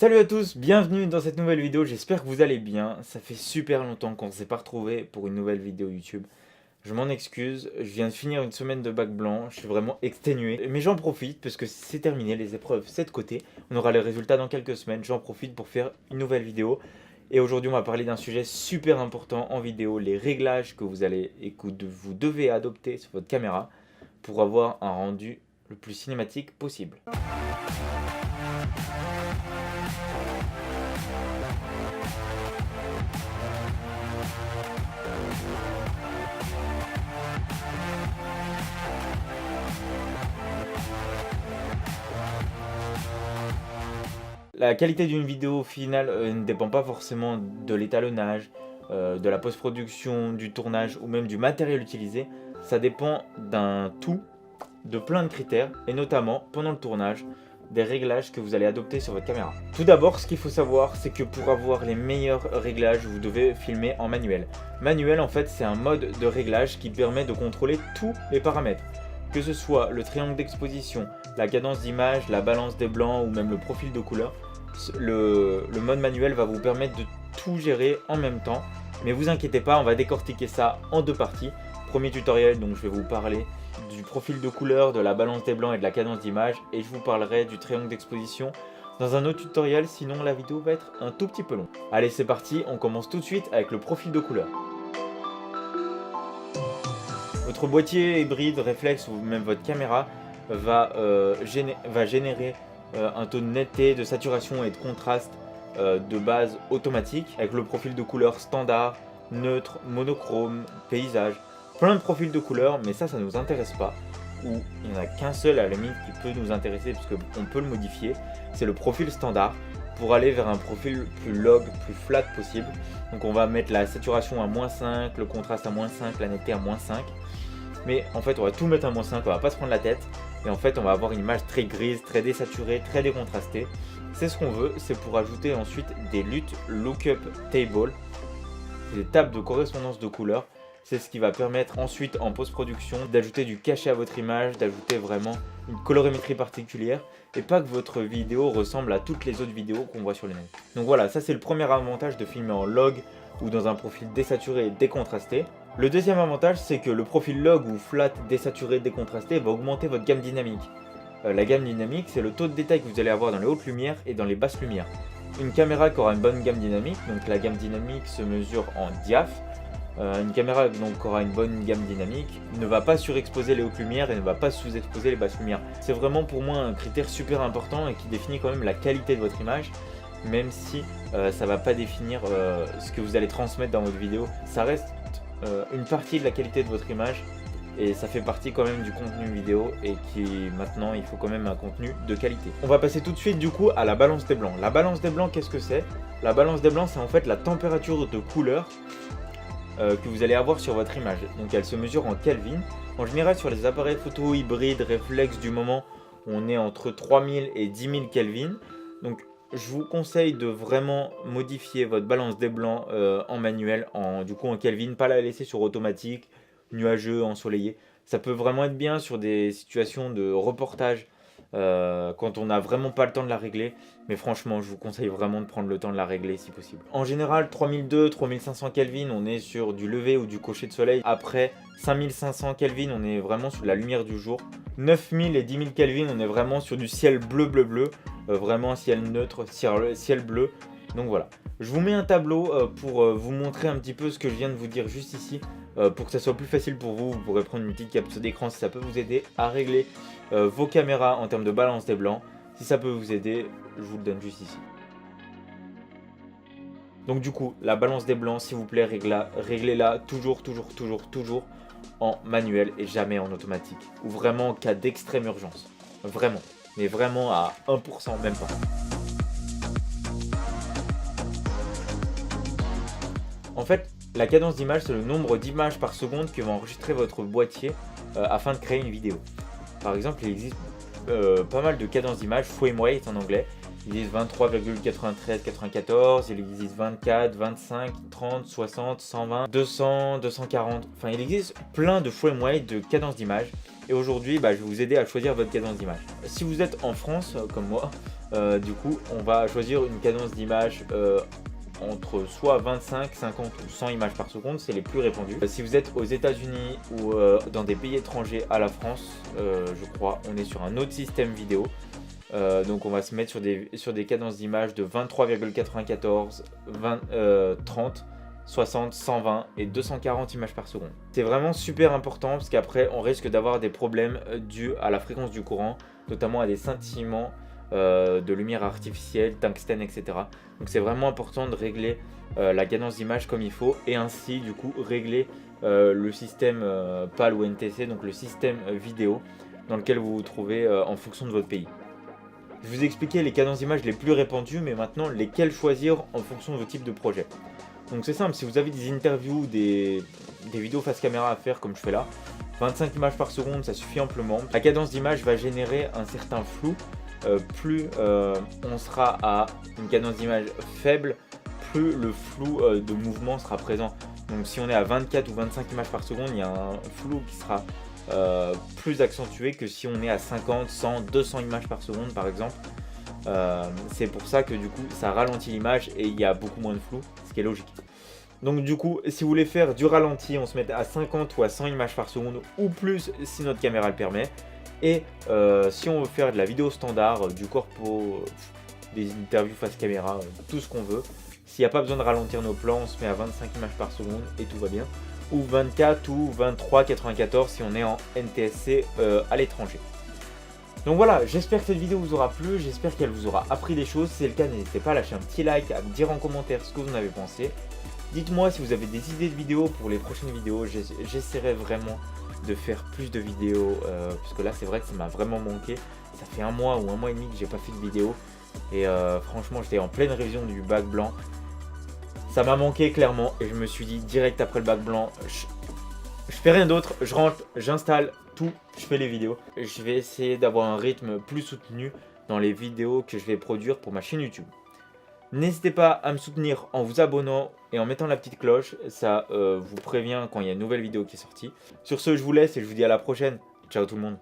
Salut à tous, bienvenue dans cette nouvelle vidéo, j'espère que vous allez bien. Ça fait super longtemps qu'on ne s'est pas retrouvés pour une nouvelle vidéo YouTube. Je m'en excuse, je viens de finir une semaine de bac blanc, je suis vraiment exténué. Mais j'en profite parce que c'est terminé, les épreuves c'est de côté. On aura les résultats dans quelques semaines, j'en profite pour faire une nouvelle vidéo. Et aujourd'hui on va parler d'un sujet super important en vidéo, les réglages que vous devez adopter sur votre caméra pour avoir un rendu le plus cinématique possible. La qualité d'une vidéo finale ne dépend pas forcément de l'étalonnage, de la post-production, du tournage ou même du matériel utilisé. Ça dépend d'un tout, de plein de critères, et notamment, pendant le tournage, des réglages que vous allez adopter sur votre caméra. Tout d'abord, ce qu'il faut savoir, c'est que pour avoir les meilleurs réglages, vous devez filmer en manuel. Manuel, en fait, c'est un mode de réglage qui permet de contrôler tous les paramètres. Que ce soit le triangle d'exposition, la cadence d'image, la balance des blancs ou même le profil de couleur, le mode manuel va vous permettre de tout gérer en même temps. Mais vous inquiétez pas, on va décortiquer ça en deux parties. Premier tutoriel, donc je vais vous parler du profil de couleur, de la balance des blancs et de la cadence d'image. Et je vous parlerai du triangle d'exposition dans un autre tutoriel, sinon la vidéo va être un tout petit peu longue. Allez, c'est parti, on commence tout de suite avec le profil de couleur. Votre boîtier hybride, réflexe ou même votre caméra va générer un taux de netteté, de saturation et de contraste de base automatique avec le profil de couleur standard, neutre, monochrome, paysage, plein de profils de couleurs, mais ça ne nous intéresse pas, ou il n'y en a qu'un seul à la limite qui peut nous intéresser parce qu'on peut le modifier, c'est le profil standard pour aller vers un profil plus log, plus flat possible. Donc on va mettre la saturation à -5, le contraste à -5, la netteté à -5. Mais en fait on va tout mettre à -5, on va pas se prendre la tête. Et en fait on va avoir une image très grise, très désaturée, très décontrastée. C'est ce qu'on veut, c'est pour ajouter ensuite des LUT Lookup Table, des tables de correspondance de couleurs. C'est ce qui va permettre ensuite en post-production d'ajouter du cachet à votre image, d'ajouter vraiment une colorimétrie particulière et pas que votre vidéo ressemble à toutes les autres vidéos qu'on voit sur le net. Donc voilà, ça c'est le premier avantage de filmer en log ou dans un profil désaturé et décontrasté. Le deuxième avantage, c'est que le profil log ou flat désaturé décontrasté va augmenter votre gamme dynamique. La gamme dynamique, c'est le taux de détail que vous allez avoir dans les hautes lumières et dans les basses lumières. Une caméra qui aura une bonne gamme dynamique, donc la gamme dynamique se mesure en diaph. Une caméra donc, qui aura une bonne gamme dynamique ne va pas surexposer les hautes lumières et ne va pas sous-exposer les basses lumières. C'est vraiment pour moi un critère super important et qui définit quand même la qualité de votre image, même si ça ne va pas définir ce que vous allez transmettre dans votre vidéo. Ça reste une partie de la qualité de votre image et ça fait partie quand même du contenu vidéo et qui maintenant il faut quand même un contenu de qualité. On va passer tout de suite du coup à la balance des blancs. La balance des blancs, qu'est-ce que c'est? La balance des blancs, c'est en fait la température de couleur que vous allez avoir sur votre image. Donc elle se mesure en Kelvin. En général sur les appareils photo hybrides réflex du moment, on est entre 3000 et 10 000 Kelvin. Donc je vous conseille de vraiment modifier votre balance des blancs en manuel, du coup en Kelvin, pas la laisser sur automatique, nuageux, ensoleillé. Ça peut vraiment être bien sur des situations de reportage quand on n'a vraiment pas le temps de la régler. Mais franchement, je vous conseille vraiment de prendre le temps de la régler si possible. En général, 3200-3500 Kelvin, on est sur du lever ou du coucher de soleil. Après 5500 Kelvin, on est vraiment sur la lumière du jour. 9000 et 10 000 Kelvin, on est vraiment sur du ciel bleu. Vraiment un ciel neutre, ciel bleu. Donc voilà. Je vous mets un tableau pour vous montrer un petit peu ce que je viens de vous dire juste ici. Pour que ça soit plus facile pour vous, vous pourrez prendre une petite capture d'écran si ça peut vous aider à régler vos caméras en termes de balance des blancs. Si ça peut vous aider, je vous le donne juste ici. Donc du coup, la balance des blancs, s'il vous plaît, réglez-la toujours en manuel et jamais en automatique. Ou vraiment en cas d'extrême urgence. Vraiment. Mais vraiment à 1%, même pas. En fait, la cadence d'image, c'est le nombre d'images par seconde que va enregistrer votre boîtier afin de créer une vidéo. Par exemple, il existe pas mal de cadences d'image, frame rate en anglais. Ils disent 23,93, 94, il existe 24, 25, 30, 60, 120, 200, 240. Enfin, il existe plein de frame rate de cadence d'image. Et aujourd'hui, je vais vous aider à choisir votre cadence d'image. Si vous êtes en France, comme moi, du coup, on va choisir une cadence d'image entre soit 25, 50 ou 100 images par seconde, c'est les plus répandus. Si vous êtes aux États-Unis ou dans des pays étrangers à la France, je crois, on est sur un autre système vidéo. Donc on va se mettre sur des cadences d'image de 23,94, 30, 60, 120 et 240 images par seconde. C'est vraiment super important parce qu'après on risque d'avoir des problèmes dus à la fréquence du courant, notamment à des scintillements de lumière artificielle, tungstène, etc. Donc c'est vraiment important de régler la cadence d'image comme il faut et ainsi du coup régler le système PAL ou NTSC, donc le système vidéo dans lequel vous vous trouvez en fonction de votre pays. Je vous ai expliqué les cadences d'image les plus répandues, mais maintenant lesquelles choisir en fonction de vos types de projets. Donc c'est simple, si vous avez des interviews, des vidéos face caméra à faire comme je fais là, 25 images par seconde ça suffit amplement. La cadence d'image va générer un certain flou, plus on sera à une cadence d'image faible, plus le flou de mouvement sera présent. Donc si on est à 24 ou 25 images par seconde, il y a un flou qui sera plus accentué que si on est à 50, 100, 200 images par seconde par exemple. C'est pour ça que du coup ça ralentit l'image et il y a beaucoup moins de flou, ce qui est logique. Donc du coup, si vous voulez faire du ralenti, on se met à 50 ou à 100 images par seconde ou plus si notre caméra le permet. Et si on veut faire de la vidéo standard, du corpo, des interviews face caméra, tout ce qu'on veut, s'il n'y a pas besoin de ralentir nos plans, on se met à 25 images par seconde et tout va bien. Ou 24 ou 23, 94 si on est en NTSC à l'étranger. Donc voilà, j'espère que cette vidéo vous aura plu, j'espère qu'elle vous aura appris des choses. Si c'est le cas, n'hésitez pas à lâcher un petit like, à me dire en commentaire ce que vous en avez pensé. Dites-moi si vous avez des idées de vidéos pour les prochaines vidéos, j'essaierai vraiment de faire plus de vidéos, puisque là c'est vrai que ça m'a vraiment manqué. Ça fait un mois ou un mois et demi que j'ai pas fait de vidéo, et franchement j'étais en pleine révision du bac blanc. Ça m'a manqué clairement, et je me suis dit direct après le bac blanc, je fais rien d'autre, je rentre, j'installe tout, je fais les vidéos. Je vais essayer d'avoir un rythme plus soutenu dans les vidéos que je vais produire pour ma chaîne YouTube. N'hésitez pas à me soutenir en vous abonnant et en mettant la petite cloche, ça vous prévient quand il y a une nouvelle vidéo qui est sortie. Sur ce, je vous laisse et je vous dis à la prochaine. Ciao tout le monde.